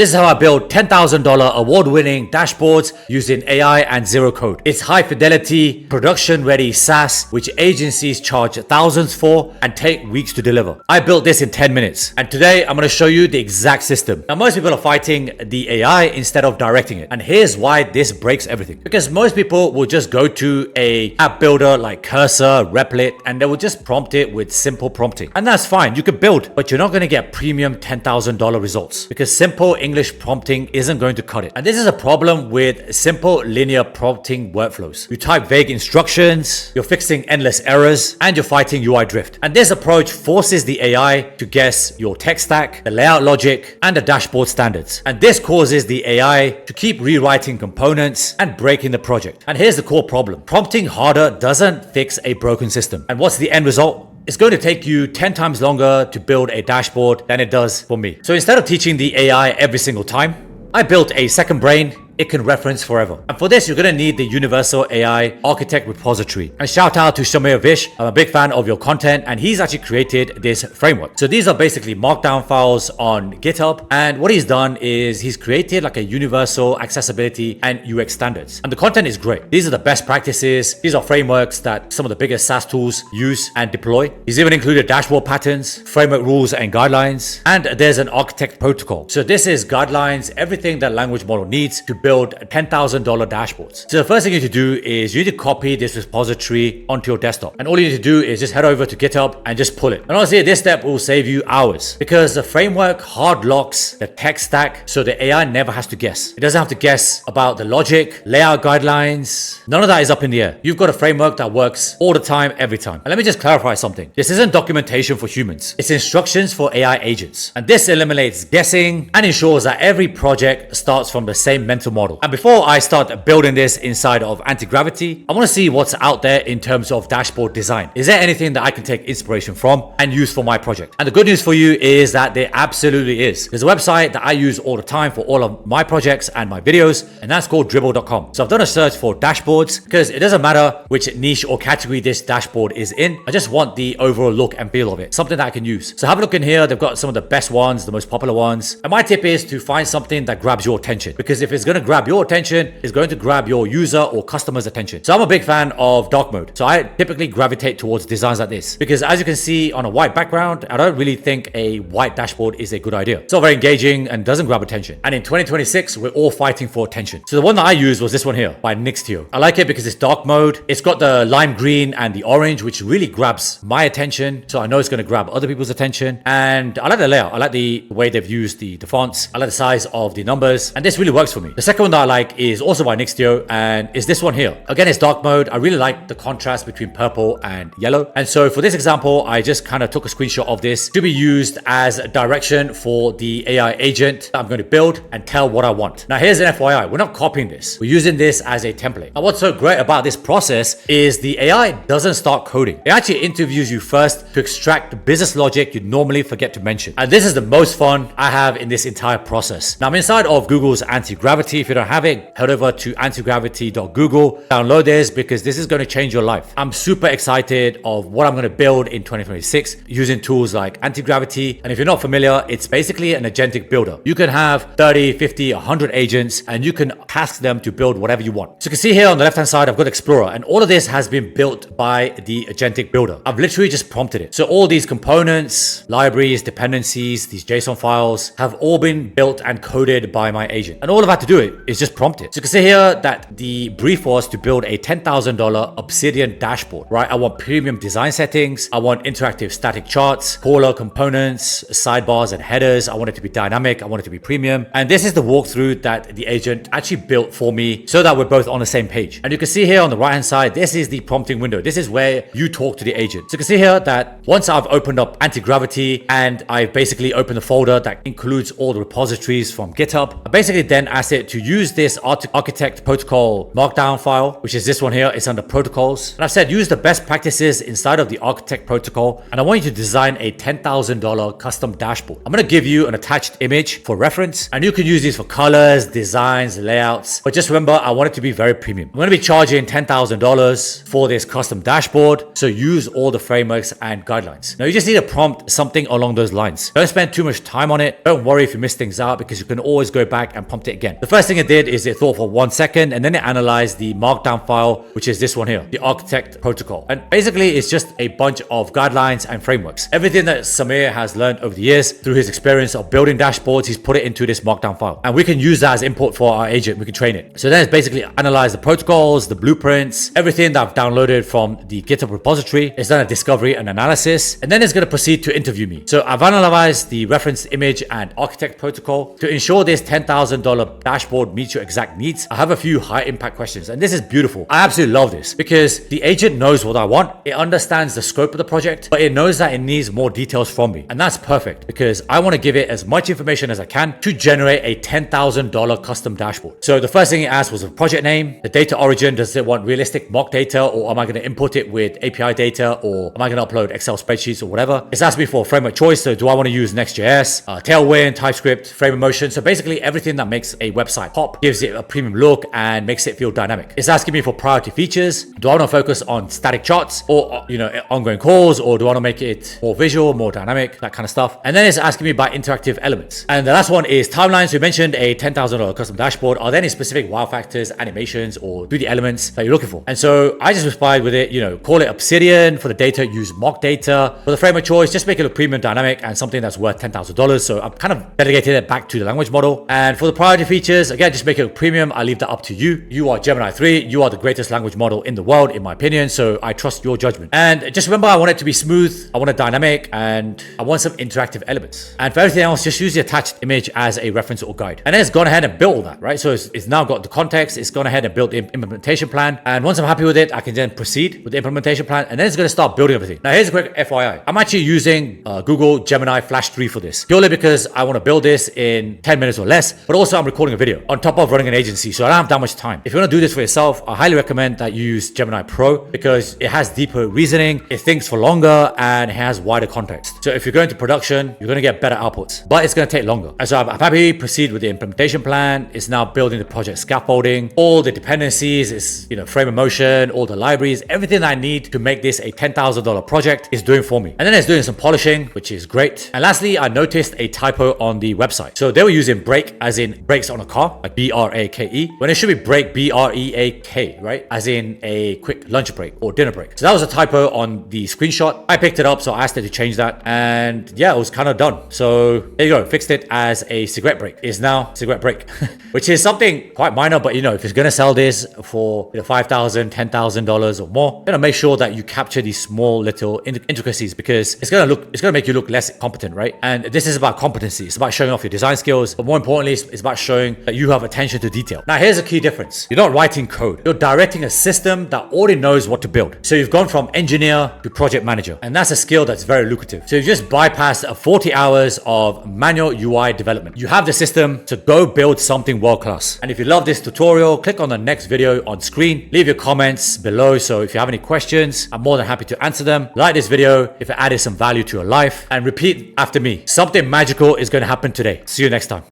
This is how I build $10,000 award-winning dashboards using AI and zero code. It's high fidelity, production-ready SaaS, which agencies charge thousands for and take weeks to deliver. I built this in 10 minutes. And today I'm going to show you the exact system. Now, most people are fighting the AI instead of directing it. And here's why this breaks everything. Because most people will just go to a app builder like Cursor, Replit, and they will just prompt it with simple prompting. And that's fine. You could build, but you're not going to get premium $10,000 results because simple English prompting isn't going to cut it. And this is a problem with simple linear prompting workflows. You type vague instructions, you're fixing endless errors, and you're fighting UI drift. And this approach forces the AI to guess your tech stack, the layout logic, and the dashboard standards. And this causes the AI to keep rewriting components and breaking the project. And here's the core problem. Prompting harder doesn't fix a broken system. And what's the end result? It's going to take you 10 times longer to build a dashboard than it does for me. So instead of teaching the AI every single time, I built a second brain it can reference forever. And for this, you're going to need the Universal AI Architect repository. And shout out to Shamir Vish. I'm a big fan of your content, and he's actually created this framework. So these are basically markdown files on GitHub. And what he's done is he's created like a universal accessibility and UX standards. And the content is great. These are the best practices. These are frameworks that some of the biggest SaaS tools use and deploy. He's even included dashboard patterns, framework rules and guidelines. And there's an architect protocol. So this is guidelines, everything that language model needs to build $10,000 dashboards. So the first thing you need to do is you need to copy this repository onto your desktop. And all you need to do is just head over to GitHub and just pull it. And honestly, this step will save you hours because the framework hard locks the tech stack so the AI never has to guess. It doesn't have to guess about the logic, layout guidelines. None of that is up in the air. You've got a framework that works all the time, every time. And let me just clarify something. This isn't documentation for humans. It's instructions for AI agents. And this eliminates guessing and ensures that every project starts from the same mental model. And before I start building this inside of Antigravity, I want to see what's out there in terms of dashboard design. Is there anything that I can take inspiration from and use for my project? And the good news for you is that there absolutely is. There's a website that I use all the time for all of my projects and my videos, and that's called Dribbble.com. So I've done a search for dashboards because it doesn't matter which niche or category this dashboard is in. I just want the overall look and feel of it, something that I can use. So have a look in here. They've got some of the best ones, the most popular ones. And my tip is to find something that grabs your attention, because if it's going to grab your attention, it's going to grab your user or customer's attention. So I'm a big fan of dark mode. So I typically gravitate towards designs like this because as you can see on a white background, I don't really think a white dashboard is a good idea. It's not very engaging and doesn't grab attention. And in 2026, we're all fighting for attention. So the one that I used was this one here by Nixtio. I like it because it's dark mode. It's got the lime green and the orange, which really grabs my attention. So I know it's going to grab other people's attention. And I like the layout. I like the way they've used the fonts. I like the size of the numbers. And this really works for me. The second one that I like is also by Nixtio, and is this one here. Again, it's dark mode. I really like the contrast between purple and yellow. And so for this example, I just kind of took a screenshot of this to be used as a direction for the AI agent that I'm going to build and tell what I want. Now, here's an FYI. We're not copying this. We're using this as a template. Now, what's so great about this process is the AI doesn't start coding. It actually interviews you first to extract the business logic you normally forget to mention. And this is the most fun I have in this entire process. Now, I'm inside of Google's Antigravity. If you don't have it, head over to antigravity.google, download this because this is going to change your life. I'm super excited of what I'm going to build in 2026 using tools like Antigravity. And if you're not familiar, it's basically an agentic builder. You can have 30, 50, 100 agents and you can task them to build whatever you want. So you can see here on the left hand side, I've got Explorer, and all of this has been built by the agentic builder. I've literally just prompted it. So all these components, libraries, dependencies, these JSON files have all been built and coded by my agent. And all I've had to do it is just prompt it. So you can see here that the brief was to build a $10,000 Obsidian dashboard, right? I want premium design settings. I want interactive static charts, caller components, sidebars and headers. I want it to be dynamic. I want it to be premium. And this is the walkthrough that the agent actually built for me so that we're both on the same page. And you can see here on the right hand side, this is the prompting window. This is where you talk to the agent. So you can see here that once I've opened up Antigravity and I've basically opened the folder that includes all the repositories from GitHub, I basically then asked it to to use this architect protocol markdown file, which is this one here. It's under protocols. And I've said use the best practices inside of the architect protocol. And I want you to design a $10,000 custom dashboard. I'm going to give you an attached image for reference, and you can use these for colors, designs, layouts. But just remember, I want it to be very premium. I'm going to be charging $10,000 for this custom dashboard. So use all the frameworks and guidelines. Now you just need to prompt something along those lines. Don't spend too much time on it. Don't worry if you miss things out, because you can always go back and prompt it again. The first thing it did is it thought for 1 second, and then it analyzed the markdown file, which is this one here, the architect protocol. And basically it's just a bunch of guidelines and frameworks. Everything that Samir has learned over the years through his experience of building dashboards, he's put it into this markdown file. And we can use that as input for our agent. We can train it. So then it's basically analyze the protocols, the blueprints, everything that I've downloaded from the GitHub repository. It's done a discovery and analysis, and then it's going to proceed to interview me. So I've analyzed the reference image and architect protocol to ensure this $10,000 dashboard meets your exact needs. I have a few high impact questions, and this is beautiful. I absolutely love this because the agent knows what I want. It understands the scope of the project, but it knows that it needs more details from me. And that's perfect because I want to give it as much information as I can to generate a $10,000 custom dashboard. So the first thing it asked was a project name, the data origin. Does it want realistic mock data, or am I going to input it with API data, or am I going to upload Excel spreadsheets or whatever? It's asked me for a framework choice. So do I want to use Next.js, Tailwind, TypeScript, Frame of Motion? So basically everything that makes a website pop, gives it a premium look and makes it feel dynamic. It's asking me for priority features. Do I want to focus on static charts or, ongoing calls, or do I want to make it more visual, more dynamic, that kind of stuff? And then it's asking me about interactive elements. And the last one is timelines. We mentioned a $10,000 custom dashboard. Are there any specific wow factors, animations, or 3D elements that you're looking for? And so I just replied with it, call it Obsidian. For the data, use mock data. For the framework choice, just make it a premium, dynamic, and something that's worth $10,000. So I've kind of delegated it back to the language model. And for the priority features, again, just make it a premium. I leave that up to you. You are Gemini 3. You are the greatest language model in the world, in my opinion. So I trust your judgment. And just remember, I want it to be smooth. I want it dynamic, and I want some interactive elements. And for everything else, just use the attached image as a reference or guide. And then it's gone ahead and built all that, right? So it's now got the context. It's gone ahead and built the implementation plan. And once I'm happy with it, I can then proceed with the implementation plan. And then it's going to start building everything. Now, here's a quick FYI. I'm actually using Google Gemini Flash 3 for this, purely because I want to build this in 10 minutes or less. But also I'm recording a video on top of running an agency, so I don't have that much time. If you want to do this for yourself, I highly recommend that you use Gemini Pro because it has deeper reasoning, it thinks for longer, and it has wider context. So if you're going to production, you're going to get better outputs, but it's going to take longer. And so I'm happy to proceed with the implementation plan. It's now building the project scaffolding, all the dependencies, it's frame of motion, all the libraries, everything I need to make this a $10,000 project is doing for me. And then it's doing some polishing, which is great. And lastly, I noticed a typo on the website. So they were using brake as in brakes on a car, like B-R-A-K-E, when it should be brake, B-R-E-A-K, right? As in a quick lunch break or dinner break. So that was a typo on the screenshot. I picked it up, so I asked it to change that. And yeah, it was kind of done. So there you go. Fixed it as a cigarette break. It's now cigarette break, which is something quite minor, but if you're going to sell this for $5,000, $10,000 or more, make sure that you capture these small little intricacies, because it's going to make you look less competent, right? And this is about competency. It's about showing off your design skills, but more importantly, it's about showing that you have attention to detail. Now, here's a key difference. You're not writing code. You're directing a system that already knows what to build. So you've gone from engineer to project manager, and that's a skill that's very lucrative. So you've just bypassed 40 hours of manual UI development. You have the system to go build something world-class. And if you love this tutorial, click on the next video on screen. Leave your comments below. So if you have any questions, I'm more than happy to answer them. Like this video if it added some value to your life, and repeat after me. Something magical is going to happen today. See you next time.